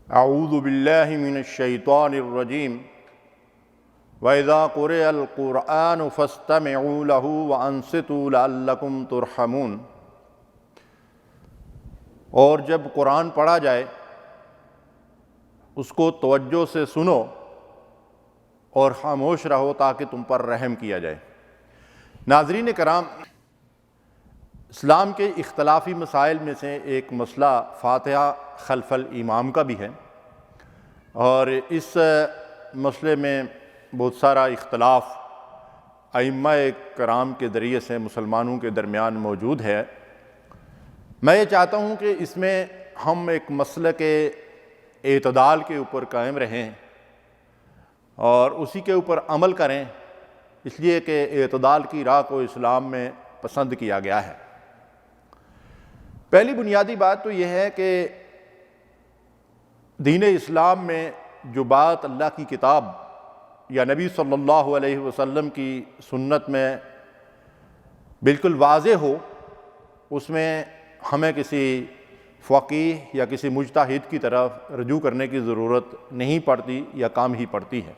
اعوذ باللہ من الشیطان الرجیم وَإِذَا قُرِئَ الْقُرْآنُ فَاسْتَمِعُوا لَهُ وَأَنصِتُوا لَعَلَّكُمْ تُرْحَمُونَ۔ اور جب قرآن پڑھا جائے اس کو توجہ سے سنو اور خاموش رہو تاکہ تم پر رحم کیا جائے۔ ناظرین کرام، اسلام کے اختلافی مسائل میں سے ایک مسئلہ فاتحہ خلف الامام کا بھی ہے، اور اس مسئلے میں بہت سارا اختلاف ائمہ کرام کے ذریعے سے مسلمانوں کے درمیان موجود ہے۔ میں یہ چاہتا ہوں کہ اس میں ہم ایک مسلک اعتدال کے اوپر قائم رہیں اور اسی کے اوپر عمل کریں، اس لیے کہ اعتدال کی راہ کو اسلام میں پسند کیا گیا ہے۔ پہلی بنیادی بات تو یہ ہے کہ دین اسلام میں جو بات اللہ کی کتاب یا نبی صلی اللہ علیہ وسلم کی سنت میں بالکل واضح ہو، اس میں ہمیں کسی فقیہ یا کسی مجتہد کی طرف رجوع کرنے کی ضرورت نہیں پڑتی یا کم ہی پڑتی ہے۔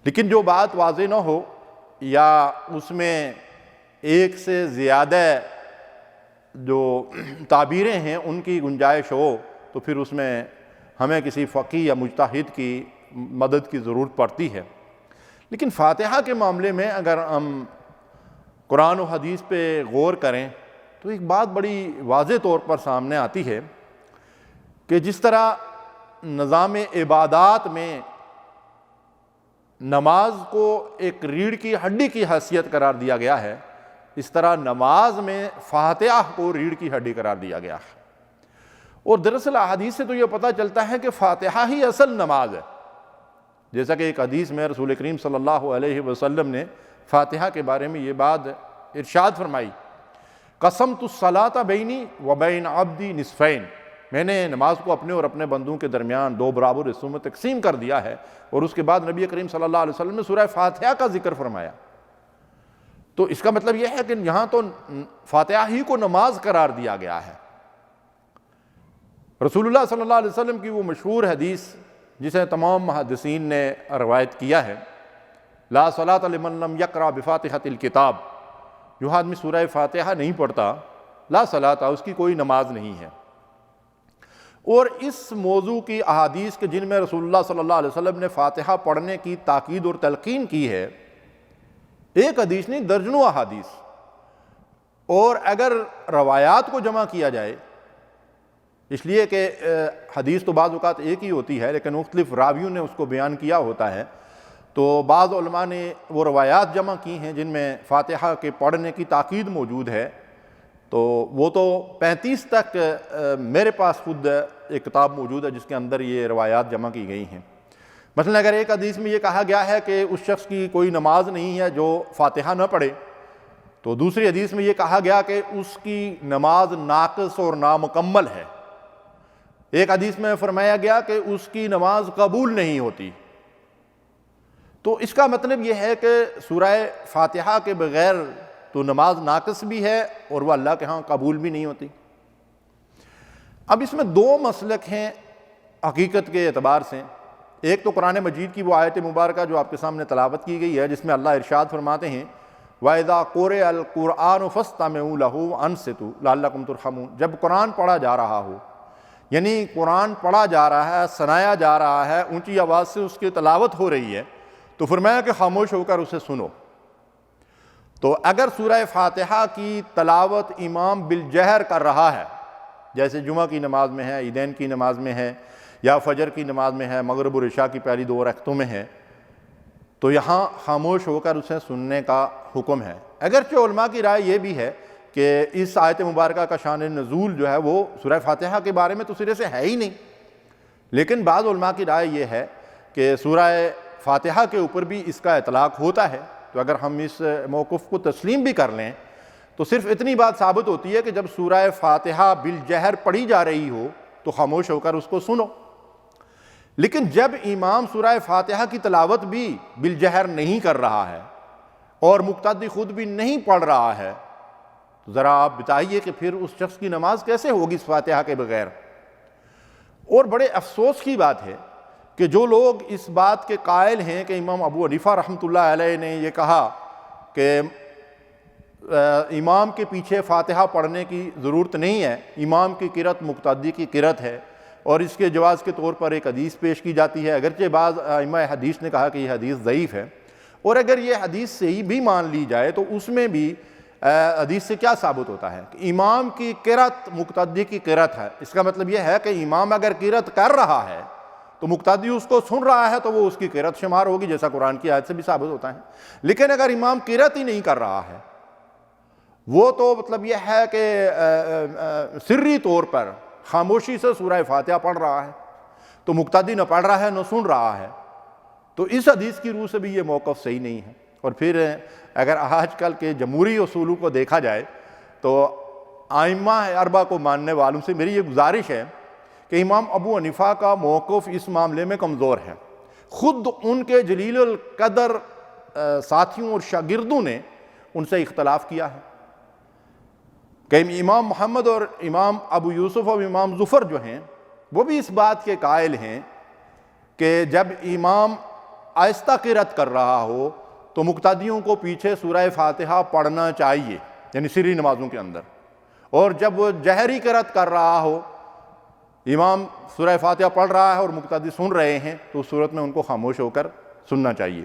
لیکن جو بات واضح نہ ہو یا اس میں ایک سے زیادہ جو تعبیریں ہیں ان کی گنجائش ہو تو پھر اس میں ہمیں کسی فقیہ یا مجتہد کی مدد کی ضرورت پڑتی ہے۔ لیکن فاتحہ کے معاملے میں اگر ہم قرآن و حدیث پہ غور کریں تو ایک بات بڑی واضح طور پر سامنے آتی ہے کہ جس طرح نظام عبادات میں نماز کو ایک ریڑھ کی ہڈی کی حیثیت قرار دیا گیا ہے، اس طرح نماز میں فاتحہ کو ریڑھ کی ہڈی قرار دیا گیا ہے۔ اور دراصل احادیث سے تو یہ پتہ چلتا ہے کہ فاتحہ ہی اصل نماز ہے، جیسا کہ ایک حدیث میں رسول کریم صلی اللہ علیہ وسلم نے فاتحہ کے بارے میں یہ بات ارشاد فرمائی، قسمت الصلاۃ بینی و بین عبدی نصفین، میں نے نماز کو اپنے اور اپنے بندوں کے درمیان دو برابر حصوں میں تقسیم کر دیا ہے۔ اور اس کے بعد نبی کریم صلی اللہ علیہ وسلم نے سورہ فاتحہ کا ذکر فرمایا۔ تو اس کا مطلب یہ ہے کہ یہاں تو فاتحہ ہی کو نماز قرار دیا گیا ہے۔ رسول اللہ صلی اللہ علیہ وسلم کی وہ مشہور حدیث جسے تمام محدثین نے روایت کیا ہے، لا صلاۃ لمن لم یقرأ بفاتحۃ الکتاب، جو آدمی سورہ فاتحہ نہیں پڑھتا لا صلاۃ، اس کی کوئی نماز نہیں ہے۔ اور اس موضوع کی احادیث کے جن میں رسول اللہ صلی اللہ علیہ وسلم نے فاتحہ پڑھنے کی تاکید اور تلقین کی ہے، ایک حدیث نہیں درجنوں احادیث، اور اگر روایات کو جمع کیا جائے، اس لیے کہ حدیث تو بعض اوقات ایک ہی ہوتی ہے لیکن مختلف راویوں نے اس کو بیان کیا ہوتا ہے، تو بعض علماء نے وہ روایات جمع کی ہیں جن میں فاتحہ کے پڑھنے کی تاکید موجود ہے، تو وہ تو 35 تک میرے پاس خود ایک کتاب موجود ہے جس کے اندر یہ روایات جمع کی گئی ہیں۔ مثلا اگر ایک حدیث میں یہ کہا گیا ہے کہ اس شخص کی کوئی نماز نہیں ہے جو فاتحہ نہ پڑھے، تو دوسری حدیث میں یہ کہا گیا کہ اس کی نماز ناقص اور نامکمل ہے۔ ایک حدیث میں فرمایا گیا کہ اس کی نماز قبول نہیں ہوتی۔ تو اس کا مطلب یہ ہے کہ سورہ فاتحہ کے بغیر تو نماز ناقص بھی ہے اور وہ اللہ کے ہاں قبول بھی نہیں ہوتی۔ اب اس میں دو مسلک ہیں حقیقت کے اعتبار سے۔ ایک تو قرآن مجید کی وہ آیت مبارکہ جو آپ کے سامنے تلاوت کی گئی ہے، جس میں اللہ ارشاد فرماتے ہیں وَإِذَا قُرِئَ الْقُرْآنُ فَاسْتَمِعُوا لَهُ وَأَنصِتُوا لَعَلَّكُمْ تُرْحَمُونَ، جب قرآن پڑھا جا رہا ہو، یعنی قرآن پڑھا جا رہا ہے، سنایا جا رہا ہے، اونچی آواز سے اس کی تلاوت ہو رہی ہے، تو فرمایا کہ خاموش ہو کر اسے سنو۔ تو اگر سورہ فاتحہ کی تلاوت امام بالجہر کر رہا ہے، جیسے جمعہ کی نماز میں ہے، عیدین کی نماز میں ہے، یا فجر کی نماز میں ہے، مغرب اور عشاء کی پہلی 2 رکعتوں میں ہے، تو یہاں خاموش ہو کر اسے سننے کا حکم ہے۔ اگرچہ علماء کی رائے یہ بھی ہے کہ اس آیت مبارکہ کا شان نزول جو ہے وہ سورہ فاتحہ کے بارے میں تو سرے سے ہے ہی نہیں، لیکن بعض علماء کی رائے یہ ہے کہ سورہ فاتحہ کے اوپر بھی اس کا اطلاق ہوتا ہے۔ تو اگر ہم اس موقف کو تسلیم بھی کر لیں تو صرف اتنی بات ثابت ہوتی ہے کہ جب سورہ فاتحہ بالجہر پڑھی جا رہی ہو تو خاموش ہو کر اس کو سنو۔ لیکن جب امام سورہ فاتحہ کی تلاوت بھی بالجہر نہیں کر رہا ہے اور مقتدی خود بھی نہیں پڑھ رہا ہے، تو ذرا آپ بتائیے کہ پھر اس شخص کی نماز کیسے ہوگی اس فاتحہ کے بغیر؟ اور بڑے افسوس کی بات ہے کہ جو لوگ اس بات کے قائل ہیں کہ امام ابو حنیفہ رحمۃ اللہ علیہ نے یہ کہا کہ امام کے پیچھے فاتحہ پڑھنے کی ضرورت نہیں ہے، امام کی قرأت مقتدی کی قرأت ہے، اور اس کے جواز کے طور پر ایک حدیث پیش کی جاتی ہے، اگرچہ بعض ائمہ حدیث نے کہا کہ یہ حدیث ضعیف ہے، اور اگر یہ حدیث صحیح بھی مان لی جائے تو اس میں بھی حدیث سے کیا ثابت ہوتا ہے کہ امام کی قرأت مقتدی کی قرأت ہے۔ اس کا مطلب یہ ہے کہ امام اگر قرأت کر رہا ہے تو مقتدی اس کو سن رہا ہے تو وہ اس کی قرأت شمار ہوگی، جیسا قرآن کی آیت سے بھی ثابت ہوتا ہے۔ لیکن اگر امام قرأت ہی نہیں کر رہا ہے، وہ تو مطلب یہ ہے کہ سری طور پر خاموشی سے سورہ فاتحہ پڑھ رہا ہے، تو مقتدی نہ پڑھ رہا ہے نہ سن رہا ہے، تو اس حدیث کی روح سے بھی یہ موقف صحیح نہیں ہے۔ اور پھر اگر آج کل کے جمہوری اصولوں کو دیکھا جائے تو ائمہ اربعہ کو ماننے والوں سے میری یہ گزارش ہے کہ امام ابو حنیفہ کا موقف اس معاملے میں کمزور ہے۔ خود ان کے جلیل القدر ساتھیوں اور شاگردوں نے ان سے اختلاف کیا ہے کہ امام محمد اور امام ابو یوسف اور امام ظفر جو ہیں وہ بھی اس بات کے قائل ہیں کہ جب امام آہستہ قرأت کر رہا ہو تو مقتدیوں کو پیچھے سورہ فاتحہ پڑھنا چاہیے، یعنی سری نمازوں کے اندر، اور جب وہ جہری قرأت کر رہا ہو، امام سورہ فاتحہ پڑھ رہا ہے اور مقتدی سن رہے ہیں، تو اس صورت میں ان کو خاموش ہو کر سننا چاہیے۔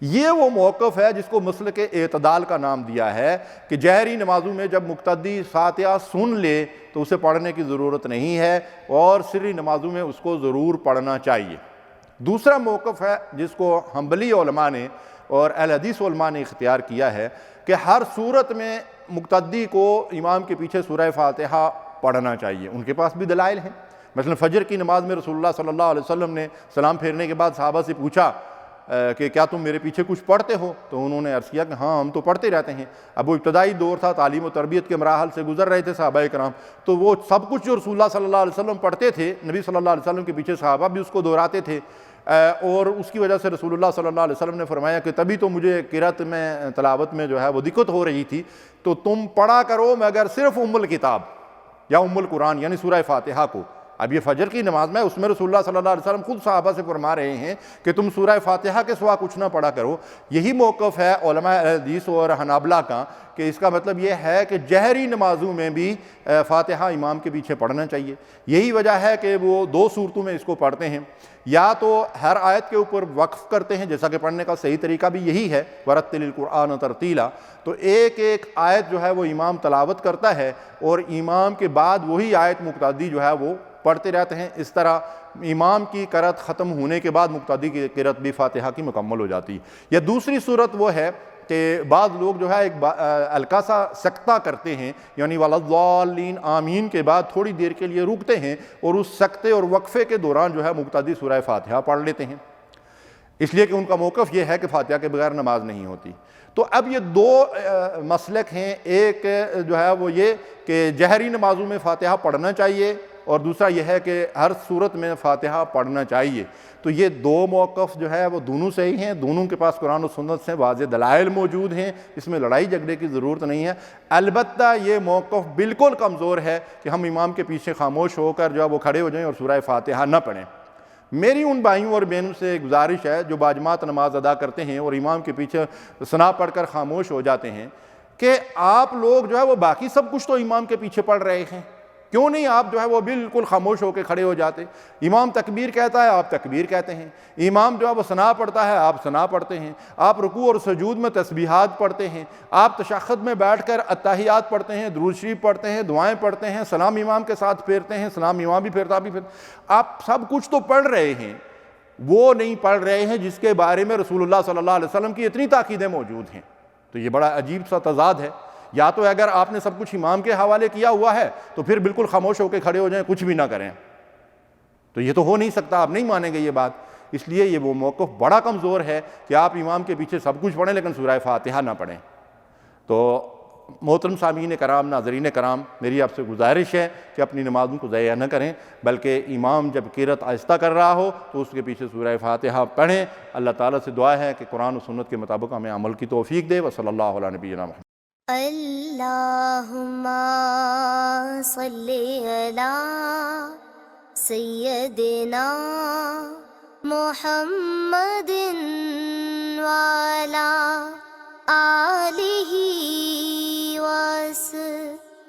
یہ وہ موقف ہے جس کو مسلک اعتدال کا نام دیا ہے کہ جہری نمازوں میں جب مقتدی فاتحہ سن لے تو اسے پڑھنے کی ضرورت نہیں ہے، اور سری نمازوں میں اس کو ضرور پڑھنا چاہیے۔ دوسرا موقف ہے جس کو حنبلی علماء نے اور اہل حدیث علماء نے اختیار کیا ہے کہ ہر صورت میں مقتدی کو امام کے پیچھے سورہ فاتحہ پڑھنا چاہیے۔ ان کے پاس بھی دلائل ہیں، مثلا فجر کی نماز میں رسول اللہ صلی اللہ علیہ وسلم نے سلام پھیرنے کے بعد صحابہ سے پوچھا کہ کیا تم میرے پیچھے کچھ پڑھتے ہو؟ تو انہوں نے عرض کیا کہ ہاں ہم تو پڑھتے رہتے ہیں۔ اب وہ ابتدائی دور تھا، تعلیم و تربیت کے مراحل سے گزر رہے تھے صحابہ کرام، تو وہ سب کچھ جو رسول اللہ صلی اللہ علیہ وسلم پڑھتے تھے، نبی صلی اللہ علیہ وسلم کے پیچھے صحابہ بھی اس کو دہراتے تھے، اور اس کی وجہ سے رسول اللہ صلی اللہ علیہ وسلم نے فرمایا کہ تبھی تو مجھے قرأت میں تلاوت میں جو ہے وہ دقت ہو رہی تھی، تو تم پڑھا کرو مگر صرف ام الکتاب یا ام القرآن یعنی سورہ فاتحہ کو۔ اب یہ فجر کی نماز میں اس میں رسول اللہ صلی اللہ علیہ وسلم خود صحابہ سے فرما رہے ہیں کہ تم سورہ فاتحہ کے سوا کچھ نہ پڑھا کرو۔ یہی موقف ہے علماء حدیث اور حنابلہ کا کہ اس کا مطلب یہ ہے کہ جہری نمازوں میں بھی فاتحہ امام کے پیچھے پڑھنا چاہیے۔ یہی وجہ ہے کہ وہ دو صورتوں میں اس کو پڑھتے ہیں، یا تو ہر آیت کے اوپر وقف کرتے ہیں، جیسا کہ پڑھنے کا صحیح طریقہ بھی یہی ہے، وَرَتِّلِ الْقُرْآنَ تَرْتِیلًا، تو ایک ایک آیت جو ہے وہ امام تلاوت کرتا ہے اور امام کے بعد وہی آیت مقتدی جو ہے وہ پڑھتے رہتے ہیں۔ اس طرح امام کی قرأت ختم ہونے کے بعد مقتدی کی قرأت بھی فاتحہ کی مکمل ہو جاتی ہے۔ یا دوسری صورت وہ ہے کہ بعض لوگ جو ہے ایک ہلکا سا سکتہ کرتے ہیں، یعنی وَلَضَّالِّینَ آمین کے بعد تھوڑی دیر کے لیے رکتے ہیں اور اس سکتے اور وقفے کے دوران جو ہے مقتدی سورہ فاتحہ پڑھ لیتے ہیں، اس لیے کہ ان کا موقف یہ ہے کہ فاتحہ کے بغیر نماز نہیں ہوتی۔ تو اب یہ دو مسلک ہیں، ایک جو ہے وہ یہ کہ جہری نمازوں میں فاتحہ پڑھنا چاہیے، اور دوسرا یہ ہے کہ ہر صورت میں فاتحہ پڑھنا چاہیے۔ تو یہ دو موقف جو ہے وہ دونوں صحیح ہیں، دونوں کے پاس قرآن و سنت سے واضح دلائل موجود ہیں، اس میں لڑائی جھگڑے کی ضرورت نہیں ہے۔ البتہ یہ موقف بالکل کمزور ہے کہ ہم امام کے پیچھے خاموش ہو کر جو ہے وہ کھڑے ہو جائیں اور سورہ فاتحہ نہ پڑھیں۔ میری ان بھائیوں اور بہنوں سے گزارش ہے جو باجماعت نماز ادا کرتے ہیں اور امام کے پیچھے ثنا پڑھ کر خاموش ہو جاتے ہیں، کہ آپ لوگ جو ہے وہ باقی سب کچھ تو امام کے پیچھے پڑھ رہے ہیں، کیوں نہیں آپ جو ہے وہ بالکل خاموش ہو کے کھڑے ہو جاتے؟ امام تکبیر کہتا ہے آپ تکبیر کہتے ہیں، امام جو ہے وہ ثنا پڑھتا ہے آپ ثنا پڑھتے ہیں، آپ رکوع اور سجود میں تسبیحات پڑھتے ہیں، آپ تشہد میں بیٹھ کر اتحیات پڑھتے ہیں، درود شریف پڑھتے ہیں، دعائیں پڑھتے ہیں، سلام امام کے ساتھ پھیرتے ہیں، سلام امام بھی پھیرتا بھی پھیرتا، آپ سب کچھ تو پڑھ رہے ہیں، وہ نہیں پڑھ رہے ہیں جس کے بارے میں رسول اللہ صلی اللہ علیہ وسلم کی اتنی تاکیدیں موجود ہیں۔ تو یہ بڑا عجیب سا تضاد ہے۔ یا تو اگر آپ نے سب کچھ امام کے حوالے کیا ہوا ہے تو پھر بالکل خاموش ہو کے کھڑے ہو جائیں، کچھ بھی نہ کریں، تو یہ تو ہو نہیں سکتا، آپ نہیں مانیں گے یہ بات۔ اس لیے یہ وہ موقف بڑا کمزور ہے کہ آپ امام کے پیچھے سب کچھ پڑھیں لیکن سورہ فاتحہ نہ پڑھیں۔ تو محترم سامعین کرام، ناظرین کرام، میری آپ سے گزارش ہے کہ اپنی نمازوں کو ضائع نہ کریں، بلکہ امام جب قرأت آہستہ کر رہا ہو تو اس کے پیچھے سورہ فاتحہ پڑھیں۔ اللہ تعالیٰ سے دعا ہے کہ قرآن و سنت کے مطابق ہمیں عمل کی توفیق دے۔ وصلی اللہ علیہ نبینا محمد۔ اللہم صلی علی سیدنا محمد وعلی آلہ وصحبہ